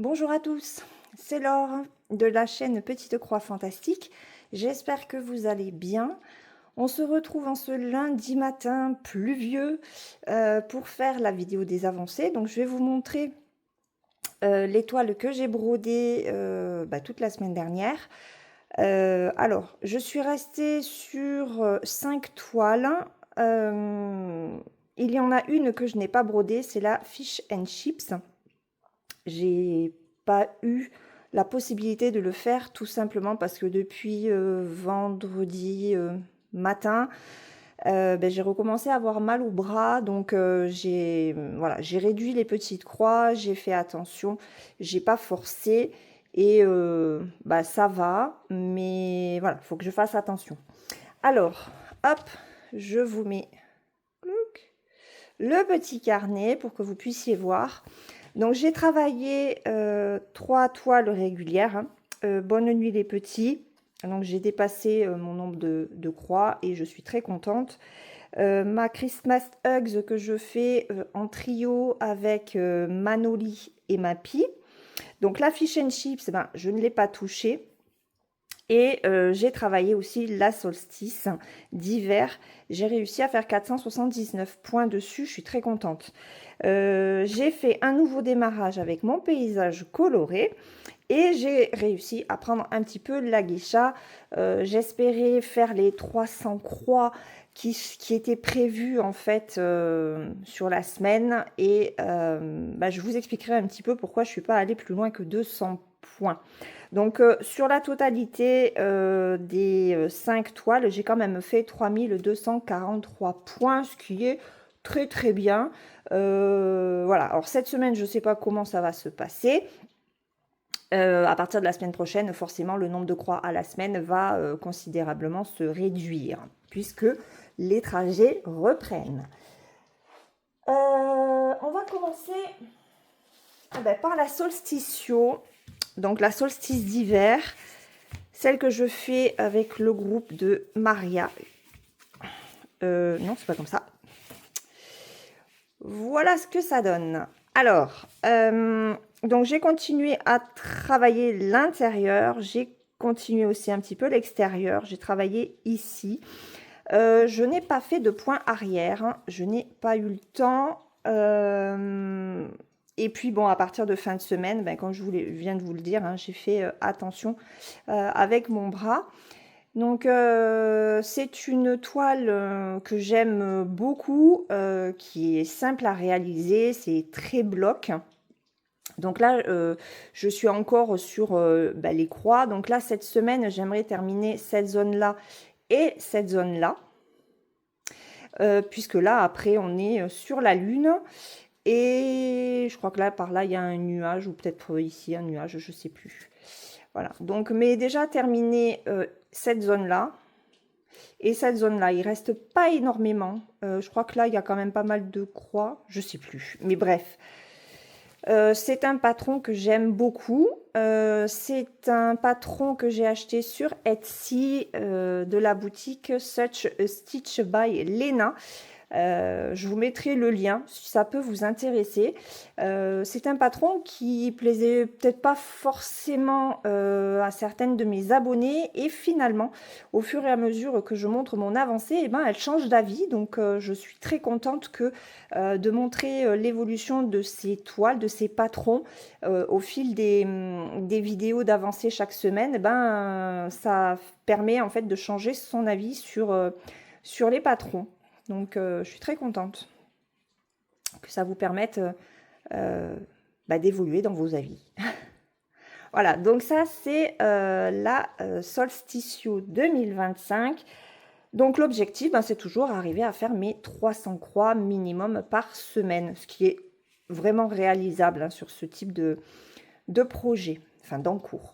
Bonjour à tous, c'est Laure de la chaîne Petite Croix Fantastique. J'espère que vous allez bien. On se retrouve en ce lundi matin pluvieux pour faire la vidéo des avancées. Donc je vais vous montrer les toiles que j'ai brodées toute la semaine dernière. Alors, je suis restée sur 5 toiles. Il y en a une que je n'ai pas brodée, c'est la Fish and Chips. J'ai pas eu la possibilité de le faire tout simplement parce que depuis vendredi matin, j'ai recommencé à avoir mal au bras. Donc voilà, j'ai réduit les petites croix, j'ai fait attention, j'ai pas forcé et ça va, mais voilà, faut que je fasse attention. Alors, hop, je vous mets le petit carnet pour que vous puissiez voir. Donc j'ai travaillé 3 toiles régulières. Bonne nuit les petits. Donc j'ai dépassé mon nombre de croix et je suis très contente. Ma Christmas Hugs que je fais en trio avec Manoli et Mappy. Donc la Fish and Chips, je ne l'ai pas touchée. Et j'ai travaillé aussi la solstice d'hiver. J'ai réussi à faire 479 points dessus. Je suis très contente. J'ai fait un nouveau démarrage avec mon paysage coloré. Et j'ai réussi à prendre un petit peu la geisha. J'espérais faire les 300 croix qui étaient prévues en fait sur la semaine. Et je vous expliquerai un petit peu pourquoi je ne suis pas allée plus loin que 200 points. Donc sur la totalité des 5 toiles, j'ai quand même fait 3243 points, ce qui est très très bien. Voilà, alors cette semaine, je ne sais pas comment ça va se passer. À partir de la semaine prochaine, forcément, le nombre de croix à la semaine va considérablement se réduire, puisque les trajets reprennent. On va commencer par la solsticio. Donc la solstice d'hiver, celle que je fais avec le groupe de Maria. Non, c'est pas comme ça. Voilà ce que ça donne. Alors, donc j'ai continué à travailler l'intérieur. J'ai continué aussi un petit peu l'extérieur. J'ai travaillé ici. Je n'ai pas fait de point arrière. Hein. Je n'ai pas eu le temps. Et puis bon, à partir de fin de semaine, comme je viens de vous le dire, hein, j'ai fait attention avec mon bras. Donc c'est une toile que j'aime beaucoup, qui est simple à réaliser, c'est très bloc. Donc là, je suis encore sur les croix. Donc là, cette semaine, j'aimerais terminer cette zone-là et cette zone-là. Puisque là, après, on est sur la lune. Et je crois que là, par là, il y a un nuage, ou peut-être ici un nuage, je ne sais plus. Voilà, donc, mais déjà terminé cette zone-là. Et cette zone-là, il ne reste pas énormément. Je crois que là, il y a quand même pas mal de croix, je ne sais plus. Mais bref, c'est un patron que j'aime beaucoup. C'est un patron que j'ai acheté sur Etsy de la boutique Such a Stitch by Lena. Je vous mettrai le lien si ça peut vous intéresser. C'est un patron qui plaisait peut-être pas forcément à certaines de mes abonnées et finalement au fur et à mesure que je montre mon avancée, elle change d'avis. Donc je suis très contente de montrer l'évolution de ces toiles, de ces patrons au fil des vidéos d'avancée chaque semaine. Ça permet en fait de changer son avis sur les patrons. Donc, je suis très contente que ça vous permette d'évoluer dans vos avis. Voilà, donc ça, c'est la Solsticio 2025. Donc, l'objectif, c'est toujours arriver à faire mes 300 croix minimum par semaine, ce qui est vraiment réalisable sur ce type de projet, enfin d'encours.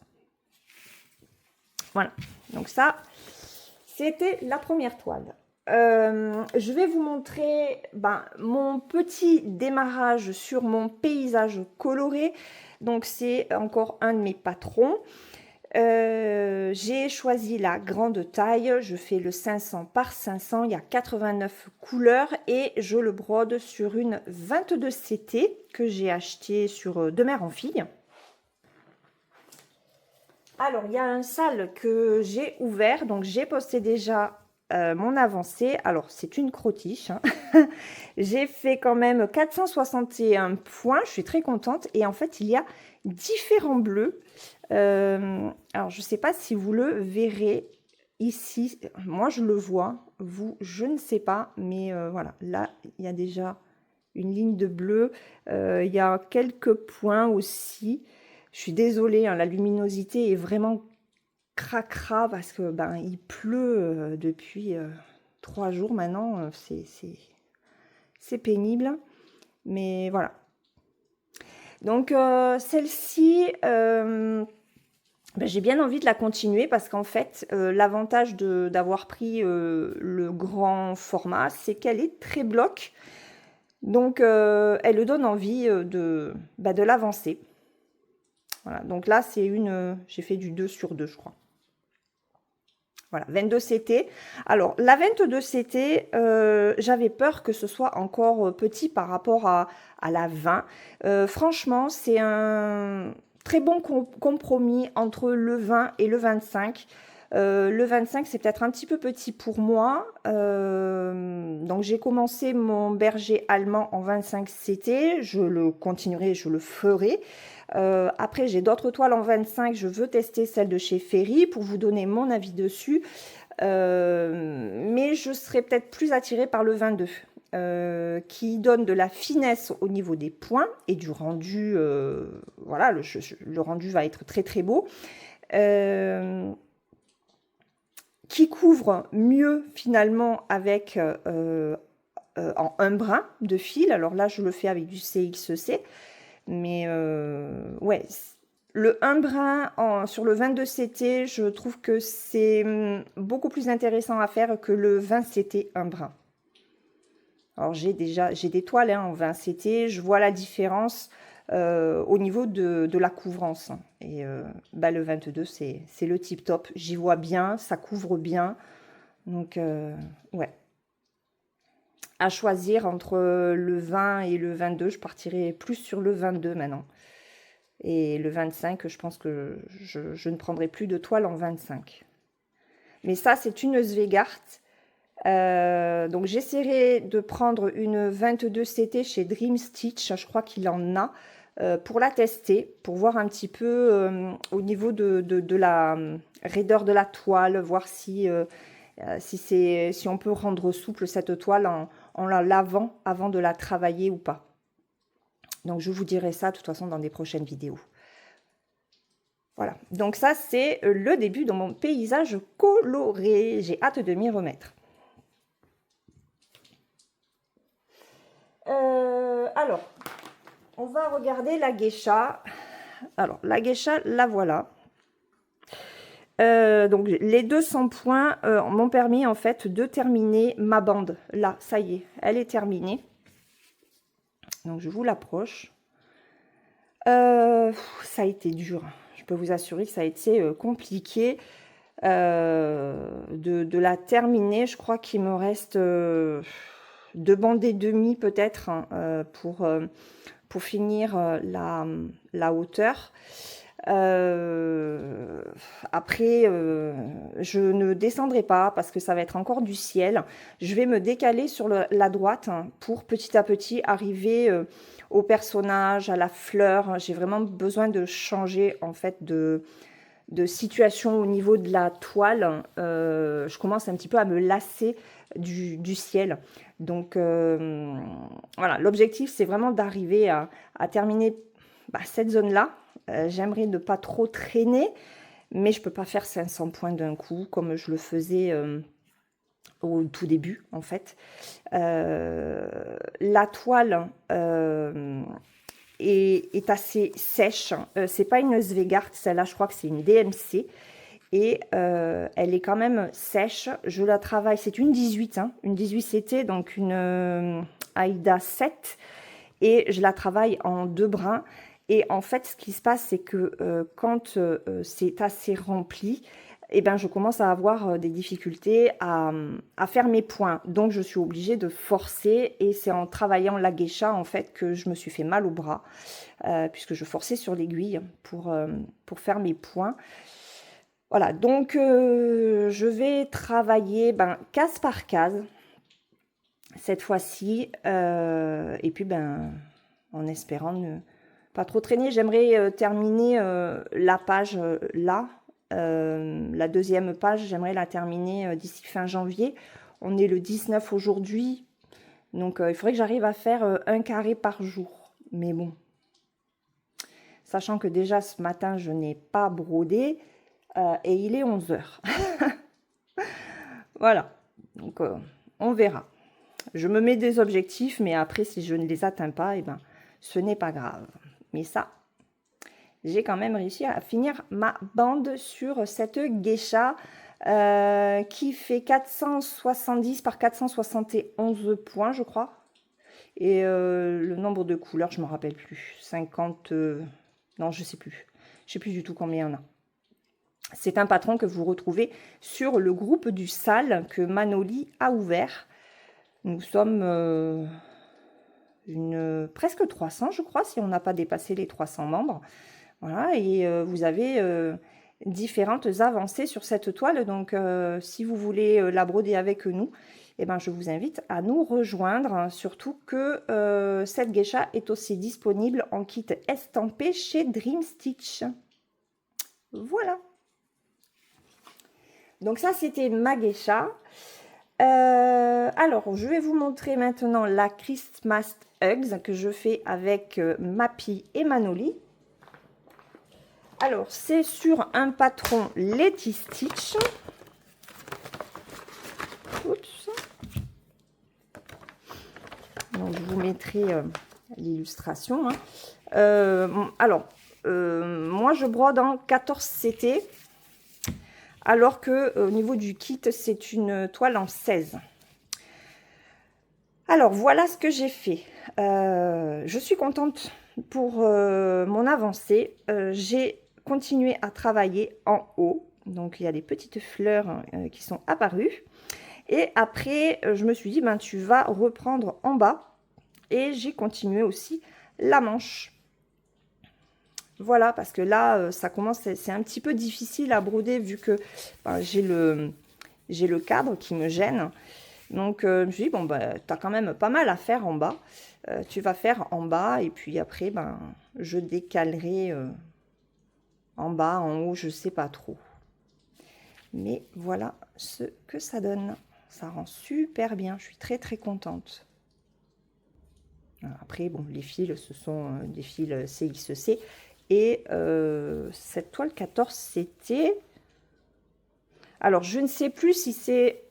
Voilà, donc ça, c'était la première toile. Je vais vous montrer mon petit démarrage sur mon paysage coloré. Donc c'est encore un de mes patrons. J'ai choisi la grande taille. Je fais le 500 par 500. Il y a 89 couleurs et je le brode sur une 22 CT que j'ai acheté sur De Mère en Fille. Alors, il y a un sale que j'ai ouvert, donc j'ai posté déjà mon avancée. Alors, c'est une crotiche, hein. J'ai fait quand même 461 points, je suis très contente. Et en fait, il y a différents bleus. Alors, je ne sais pas si vous le verrez ici. Moi, je le vois. Vous, je ne sais pas. Mais voilà, là, il y a déjà une ligne de bleu. Il y a quelques points aussi. Je suis désolée, hein, la luminosité est vraiment cracra parce que ben il pleut depuis 3 jours maintenant. C'est pénible, mais voilà. Donc celle-ci, ben, j'ai bien envie de la continuer parce qu'en fait, l'avantage d'avoir pris le grand format, c'est qu'elle est très bloc. Donc elle le donne envie de l'avancer. Voilà, donc là, j'ai fait du 2 sur 2, je crois. Voilà, 22 CT. Alors, la 22 CT, j'avais peur que ce soit encore petit par rapport à la 20. Franchement, c'est un très bon compromis entre le 20 et le 25. Le 25, c'est peut-être un petit peu petit pour moi. Donc, j'ai commencé mon berger allemand en 25 CT. Je le continuerai, je le ferai. Après, j'ai d'autres toiles en 25. Je veux tester celle de chez Ferry pour vous donner mon avis dessus. Mais je serais peut-être plus attirée par le 22. Qui donne de la finesse au niveau des points et du rendu. Voilà, le rendu va être très très beau. Qui couvre mieux finalement avec en un brin de fil. Alors là, je le fais avec du CXC. Mais ouais, le 1 brin sur le 22 CT, je trouve que c'est beaucoup plus intéressant à faire que le 20 CT 1 brin. Alors j'ai des toiles hein, en 20 CT, je vois la différence au niveau de la couvrance. Et bah, le 22, c'est le tip top. J'y vois bien, ça couvre bien. Donc ouais. À choisir entre le 20 et le 22, je partirai plus sur le 22 maintenant. Et le 25, je pense que je ne prendrai plus de toile en 25. Mais ça, c'est une Svegart. Donc, j'essaierai de prendre une 22 CT chez Dream Stitch. Je crois qu'il en a. Pour la tester, pour voir un petit peu au niveau de la raideur de la toile, voir si on peut rendre souple cette toile en la lavant avant de la travailler ou pas. Donc, je vous dirai ça de toute façon dans des prochaines vidéos. Voilà, donc ça, c'est le début de mon paysage coloré. J'ai hâte de m'y remettre. Alors, on va regarder la geisha. Alors, la geisha, la voilà. Donc, les 200 points m'ont permis, en fait, de terminer ma bande. Là, ça y est, elle est terminée. Donc, je vous l'approche. Ça a été dur. Je peux vous assurer que ça a été compliqué de la terminer. Je crois qu'il me reste 2 bandes et demi peut-être hein, pour finir la hauteur. Après, je ne descendrai pas parce que ça va être encore du ciel. Je vais me décaler sur la droite hein, pour petit à petit arriver au personnage, à la fleur. J'ai vraiment besoin de changer en fait de situation au niveau de la toile. Je commence un petit peu à me lasser du ciel. Donc voilà, l'objectif c'est vraiment d'arriver à terminer cette zone-là. J'aimerais ne pas trop traîner, mais je peux pas faire 500 points d'un coup comme je le faisais au tout début en fait. La toile est assez sèche. C'est pas une Svegart, celle-là je crois que c'est une DMC. Et elle est quand même sèche. Je la travaille, c'est une 18, hein, une 18 CT, donc une Aida 7. Et je la travaille en 2 brins. Et en fait, ce qui se passe, c'est que quand c'est assez rempli, eh ben, je commence à avoir des difficultés à faire mes points. Donc, je suis obligée de forcer. Et c'est en travaillant la geisha, en fait, que je me suis fait mal au bras. Puisque je forçais sur l'aiguille pour faire mes points. Voilà, donc je vais travailler case par case cette fois-ci. Et puis en espérant ne pas trop traîner, j'aimerais terminer la page là. La deuxième page, j'aimerais la terminer d'ici fin janvier. On est le 19 aujourd'hui, donc il faudrait que j'arrive à faire un carré par jour. Mais bon, sachant que déjà ce matin, je n'ai pas brodé et il est 11 heures. Voilà, donc on verra. Je me mets des objectifs, mais après, si je ne les atteins pas, ce n'est pas grave. Mais ça, j'ai quand même réussi à finir ma bande sur cette geisha qui fait 470 par 471 points, je crois. Et le nombre de couleurs, je ne me rappelle plus. 50... non, je ne sais plus. Je ne sais plus du tout combien il y en a. C'est un patron que vous retrouvez sur le groupe du SAL que Manoli a ouvert. Nous sommes presque 300, je crois, si on n'a pas dépassé les 300 membres. Voilà, et vous avez différentes avancées sur cette toile. Donc, si vous voulez la broder avec nous, je vous invite à nous rejoindre. Surtout que cette geisha est aussi disponible en kit estampé chez Dream Stitch. Voilà. Donc ça, c'était ma geisha. Alors, je vais vous montrer maintenant la Christmas Hugs que je fais avec Mappy et Manoli. Alors, c'est sur un patron Letty Stitch. Oups. Donc, je vous mettrai l'illustration. Alors, moi, je brode en 14 CT. Alors que au niveau du kit, c'est une toile en 16. Alors, voilà ce que j'ai fait. Je suis contente pour mon avancée. J'ai continué à travailler en haut. Donc, il y a des petites fleurs qui sont apparues. Et après, je me suis dit, tu vas reprendre en bas. Et j'ai continué aussi la manche. Voilà, parce que là, ça commence, c'est un petit peu difficile à broder vu que j'ai le cadre qui me gêne. Donc, je me suis dit, bon, tu as quand même pas mal à faire en bas. Tu vas faire en bas et puis après, je décalerai en bas, en haut, je sais pas trop. Mais voilà ce que ça donne. Ça rend super bien, je suis très très contente. Après, bon, les fils, ce sont des fils CXC. Et cette toile 14, c'était... Alors, je ne sais plus si c'est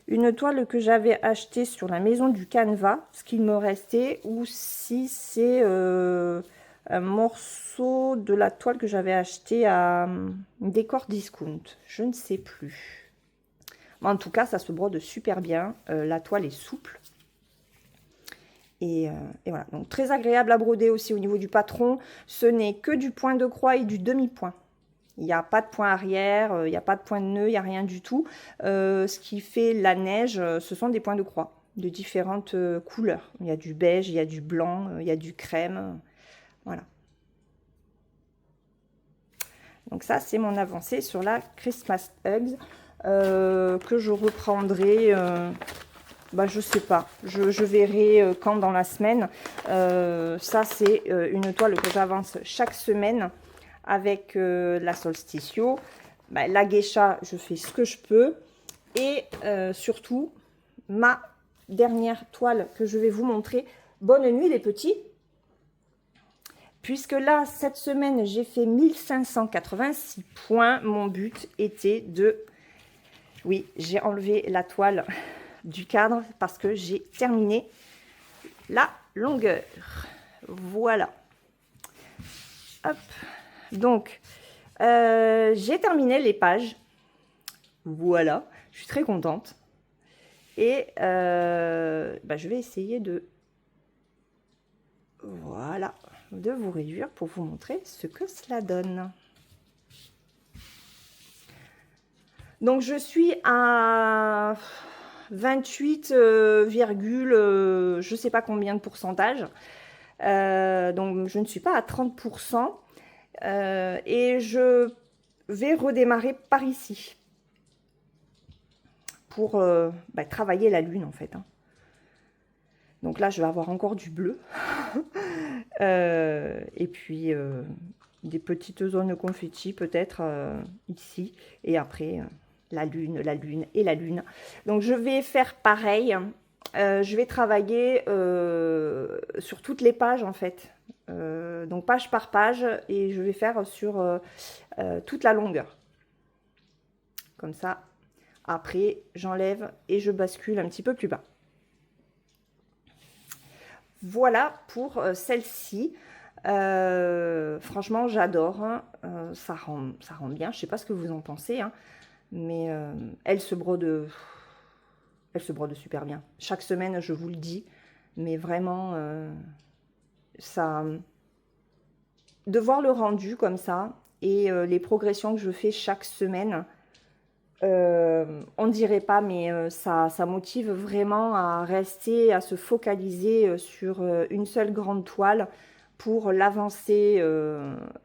une toile que j'avais achetée sur la maison du Canva, ce qu'il me restait, ou si c'est un morceau de la toile que j'avais acheté à Décor Discount. Je ne sais plus. Mais en tout cas, ça se brode super bien. La toile est souple. Et voilà, donc très agréable à broder aussi au niveau du patron. Ce n'est que du point de croix et du demi-point. Il n'y a pas de point arrière, il n'y a pas de point de nœud, il n'y a rien du tout. Ce qui fait la neige, ce sont des points de croix de différentes couleurs. Il y a du beige, il y a du blanc, il y a du crème. Voilà. Donc ça, c'est mon avancée sur la Christmas Hugs que je reprendrai... je sais pas, je verrai quand dans la semaine. Ça, c'est une toile que j'avance chaque semaine avec la Solsticio. La geisha, je fais ce que je peux. Et surtout, ma dernière toile que je vais vous montrer. Bonne nuit les petits. Puisque là, cette semaine, j'ai fait 1586 points. Mon but était de... Oui, j'ai enlevé la toile du cadre parce que j'ai terminé la longueur. Voilà. Hop. Donc, j'ai terminé les pages. Voilà. Je suis très contente. Et je vais essayer de... Voilà. De vous réduire pour vous montrer ce que cela donne. Donc, je suis à 28, je sais pas combien de pourcentage. Donc, je ne suis pas à 30%. Et je vais redémarrer par ici pour travailler la lune en fait. Hein. Donc là, je vais avoir encore du bleu. Et puis, des petites zones confetti peut-être ici. Et après, la lune et la lune. Donc, je vais faire pareil. Je vais travailler sur toutes les pages en fait. Donc, page par page. Et je vais faire sur toute la longueur. Comme ça. Après, j'enlève et je bascule un petit peu plus bas. Voilà pour celle-ci. Franchement, j'adore. Hein. Ça rend bien. Je ne sais pas ce que vous en pensez. Hein. Mais elle se brode super bien. Chaque semaine, je vous le dis. Mais vraiment, ça... De voir le rendu comme ça et les progressions que je fais chaque semaine... on ne dirait pas, mais ça motive vraiment à rester, à se focaliser sur une seule grande toile pour l'avancer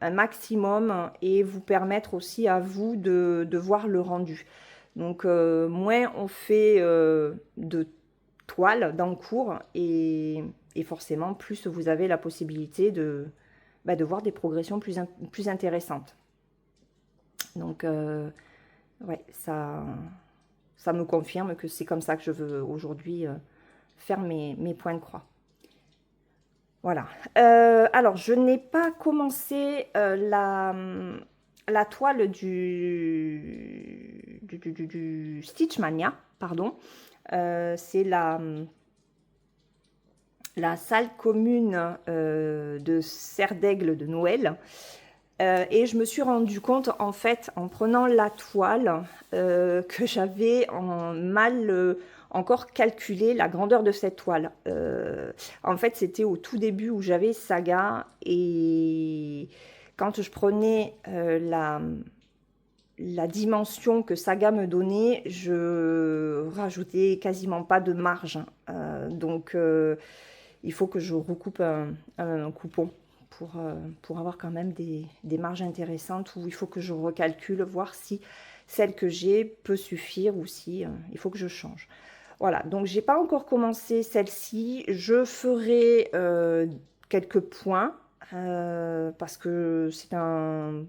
un maximum et vous permettre aussi à vous de voir le rendu. Donc, moins on fait de toiles d'encours et forcément, plus vous avez la possibilité de voir des progressions plus intéressantes. Donc, ouais, ça me confirme que c'est comme ça que je veux aujourd'hui faire mes points de croix. Voilà. Alors, je n'ai pas commencé la toile du Stitchmania, pardon. C'est la salle commune de Serre d'Aigle de Noël. Et je me suis rendu compte, en fait, en prenant la toile, que j'avais mal encore calculé la grandeur de cette toile. En fait, c'était au tout début où j'avais Saga, et quand je prenais la dimension que Saga me donnait, je rajoutais quasiment pas de marge. Donc, il faut que je recoupe un coupon. Pour avoir quand même des marges intéressantes, où il faut que je recalcule, voir si celle que j'ai peut suffire ou si il faut que je change. Voilà, donc j'ai pas encore commencé celle-ci. Je ferai quelques points parce que c'est un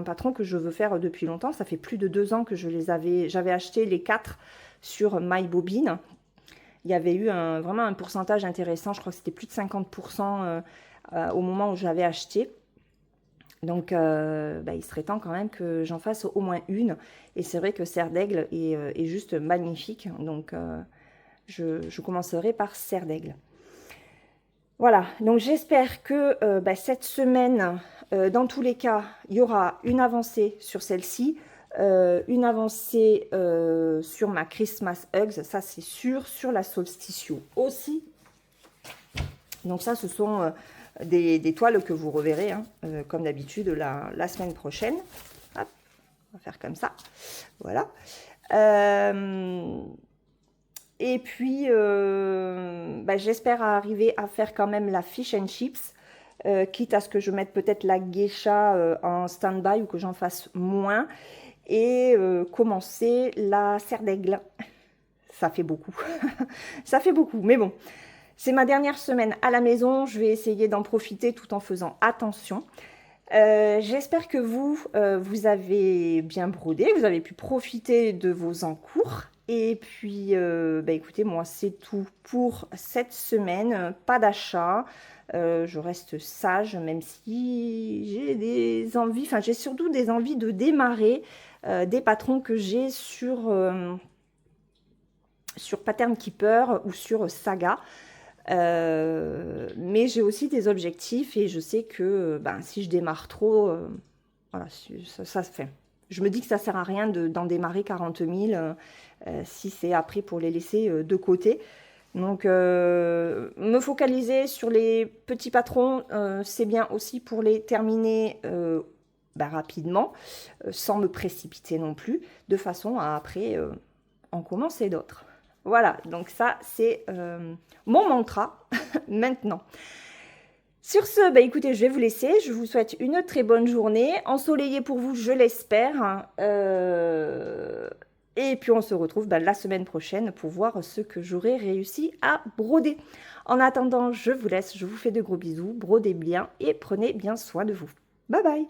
patron que je veux faire depuis longtemps. Ça fait plus de 2 ans que j'avais acheté les 4 sur MyBobine. Il y avait eu vraiment un pourcentage intéressant, je crois que c'était plus de 50% au moment où j'avais acheté. Donc, il serait temps quand même que j'en fasse au moins une. Et c'est vrai que Serre d'Aigle est juste magnifique. Donc, je commencerai par Serre d'Aigle. Voilà, donc j'espère que cette semaine, dans tous les cas, il y aura une avancée sur celle-ci. Une avancée sur ma Christmas Hugs, ça c'est sûr, sur la Solsticio aussi. Donc ça, ce sont des toiles que vous reverrez, hein, comme d'habitude, la semaine prochaine. Hop, on va faire comme ça, voilà. Et puis, j'espère arriver à faire quand même la fish and chips, quitte à ce que je mette peut-être la geisha en stand-by ou que j'en fasse moins. Et commencer la serre d'aigle. Ça fait beaucoup. Ça fait beaucoup, mais bon. C'est ma dernière semaine à la maison. Je vais essayer d'en profiter tout en faisant attention. J'espère que vous avez bien brodé. Vous avez pu profiter de vos encours. Et puis, écoutez, moi, c'est tout pour cette semaine. Pas d'achat. Je reste sage, même si j'ai des envies. Enfin, j'ai surtout des envies de démarrer des patrons que j'ai sur Pattern Keeper ou sur Saga. Mais j'ai aussi des objectifs et je sais que si je démarre trop, voilà, ça se fait. Je me dis que ça sert à rien d'en démarrer 40 000 si c'est après pour les laisser de côté. Donc, me focaliser sur les petits patrons, c'est bien aussi pour les terminer rapidement, sans me précipiter non plus, de façon à après en commencer d'autres. Voilà, donc ça c'est mon mantra maintenant. Sur ce, bah écoutez, je vais vous laisser. Je vous souhaite une très bonne journée, ensoleillée pour vous, je l'espère, hein. Et puis on se retrouve bah, la semaine prochaine pour voir ce que j'aurai réussi à broder. En attendant, je vous laisse, je vous fais de gros bisous, brodez bien et prenez bien soin de vous. Bye bye!